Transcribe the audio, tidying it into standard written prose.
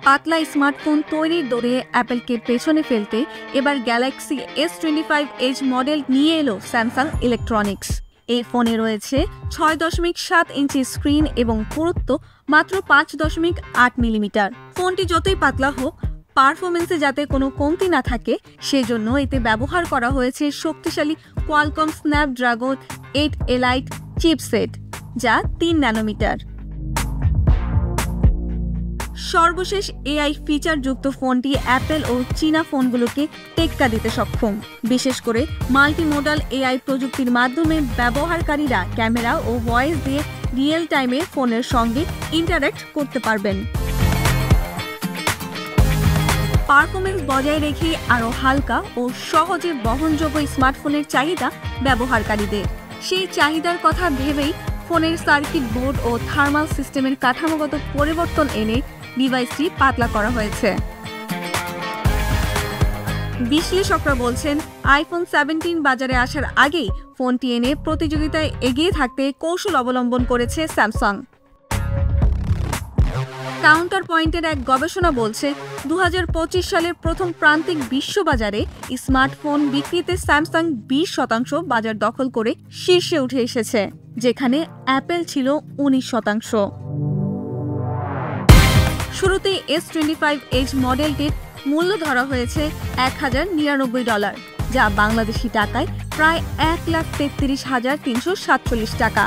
পাতলা স্মার্টফোন তৈরির দৌড়ে অ্যাপলকে পেছনে ফেলতে এবার গ্যালাক্সি S25 এজ মডেল নিয়ে এলো স্যামসাং ইলেকট্রনিক্স। এই ফোনে রয়েছে 6.7 ইঞ্চি স্ক্রিন এবং পুরুত্ব মাত্র 5.8 মিলিমিটার। ফোনটি যতই পাতলা হোক, পারফরমেন্সে যাতে কোনো কমতি না থাকে সেজন্য এতে ব্যবহার করা হয়েছে শক্তিশালী কোয়ালকম স্ন্যাপড্রাগন 8 এলাইট চিপসেট, যা 3 ন্যানোমিটার। সর্বশেষ এআই ফিচারযুক্ত ফোনটি অ্যাপল ও চীনা ফোনগুলোকে টেক্কা দিতে সক্ষম। বিশেষ করে মাল্টিমোডাল এআই প্রযুক্তির মাধ্যমে ব্যবহারকারীরা ক্যামেরা ও ভয়েস দিয়ে রিয়েল টাইমে ফোনের সঙ্গে ইন্টারঅ্যাক্ট করতে পারবেন। পারফরমেন্স বজায় রেখে আরও হালকা ও সহজে বহনযোগ্য স্মার্টফোনের চাহিদা ব্যবহারকারীদের। সেই চাহিদার কথা ভেবেই ফোনের সার্কিট বোর্ড ও থার্মাল সিস্টেমের কাঠামোগত পরিবর্তন এনে ডিভাইসটি পাতলা করা হয়েছে। বিশ্লেষকরা বলছেন, আইফোন 17 বাজারে আসার আগেই ফোনটি এনে প্রতিযোগিতায় এগিয়ে থাকতে কৌশল অবলম্বন করেছে স্যামসাং। কাউন্টার পয়েন্টের এক গবেষণা বলছে, 2025 সালের প্রথম প্রান্তিক বিশ্ববাজারে স্মার্টফোন বিক্রিতে স্যামসাং 20% বাজার দখল করে শীর্ষে উঠে এসেছে, যেখানে অ্যাপল ছিল 19%। শুরুতে S25 এজ মডেলটির মূল্য ধরা হয়েছে $1099, যা বাংলাদেশি টাকায় প্রায় 1,33,347 টাকা।